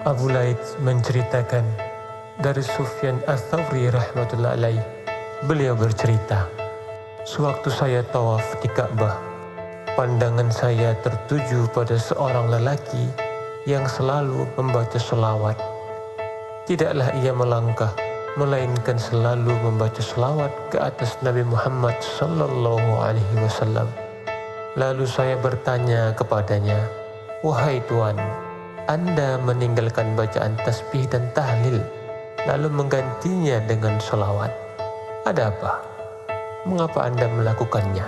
Abu Laits menceritakan dari Sufyan Ats-Tsauri rahmatullah alaih. Beliau bercerita, sewaktu saya tawaf di Ka'bah, pandangan saya tertuju pada seorang lelaki yang selalu membaca selawat. Tidaklah ia melangkah, melainkan selalu membaca selawat ke atas Nabi Muhammad sallallahu alaihi wasallam. Lalu saya bertanya kepadanya, "Wahai Tuan, Anda meninggalkan bacaan tasbih dan tahlil, lalu menggantinya dengan selawat. Ada apa? Mengapa Anda melakukannya?"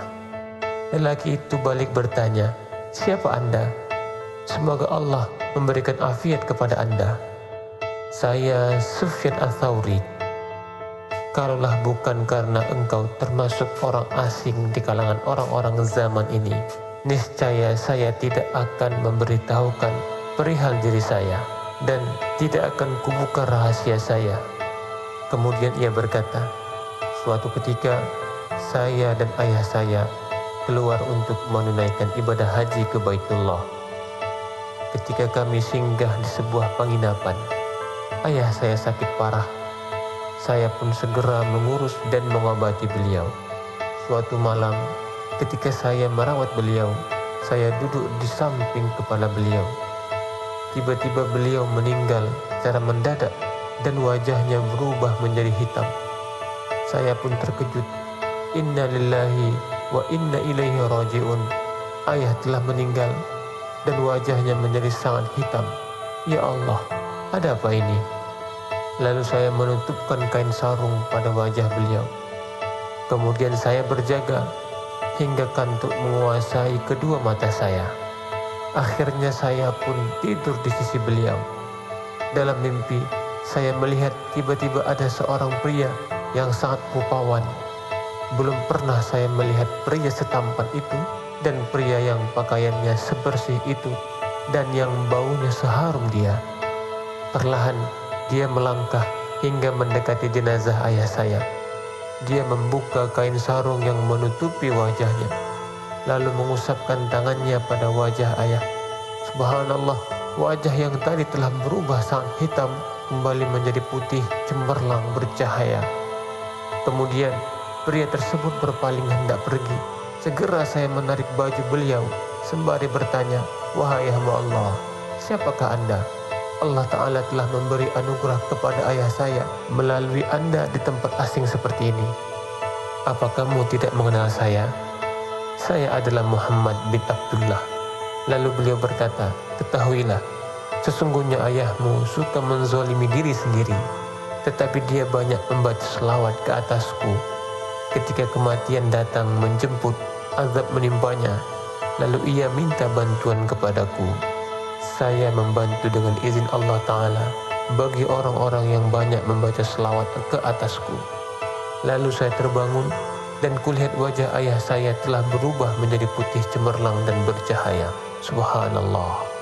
Lelaki itu balik bertanya, "Siapa Anda? Semoga Allah memberikan afiat kepada Anda." "Saya Sufyan Ats-Tsauri. Kalaulah bukan karena engkau termasuk orang asing di kalangan orang-orang zaman ini, niscaya saya tidak akan memberitahukan perihal diri saya dan tidak akan kubuka rahasia saya." Kemudian ia berkata, "Suatu ketika saya dan ayah saya keluar untuk menunaikan ibadah haji ke Baitullah. Ketika kami singgah di sebuah penginapan, ayah saya sakit parah. Saya pun segera mengurus dan mengobati beliau. Suatu malam, ketika saya merawat beliau, saya duduk di samping kepala beliau. Tiba-tiba beliau meninggal secara mendadak dan wajahnya berubah menjadi hitam. Saya pun terkejut. Inna lillahi wa inna ilaihi raji'un. Ayah telah meninggal dan wajahnya menjadi sangat hitam. Ya Allah, ada apa ini?" Lalu saya menutupkan kain sarung pada wajah beliau. Kemudian saya berjaga hingga kantuk menguasai kedua mata saya. Akhirnya saya pun tidur di sisi beliau. Dalam mimpi, saya melihat tiba-tiba ada seorang pria yang sangat rupawan. Belum pernah saya melihat pria setampan itu dan pria yang pakaiannya sebersih itu dan yang baunya seharum dia. Perlahan dia melangkah hingga mendekati jenazah ayah saya. Dia membuka kain sarung yang menutupi wajahnya, lalu mengusapkan tangannya pada wajah ayah. Subhanallah, wajah yang tadi telah berubah sangat hitam kembali menjadi putih cemerlang bercahaya. Kemudian pria tersebut berpaling hendak pergi. Segera saya menarik baju beliau sembari bertanya, "Wahai hamba Allah, siapakah Anda? Allah Ta'ala telah memberi anugerah kepada ayah saya melalui Anda di tempat asing seperti ini. Apa kamu tidak mengenal saya? Saya adalah Muhammad bin Abdullah." Lalu beliau berkata, "Ketahuilah, sesungguhnya ayahmu suka menzalimi diri sendiri, tetapi dia banyak membaca selawat ke atasku. Ketika kematian datang menjemput, azab menimpanya, lalu ia minta bantuan kepadaku. Saya membantu dengan izin Allah Ta'ala bagi orang-orang yang banyak membaca selawat ke atasku. Lalu saya terbangun dan kulihat wajah ayah saya telah berubah menjadi putih cemerlang dan bercahaya." Subhanallah.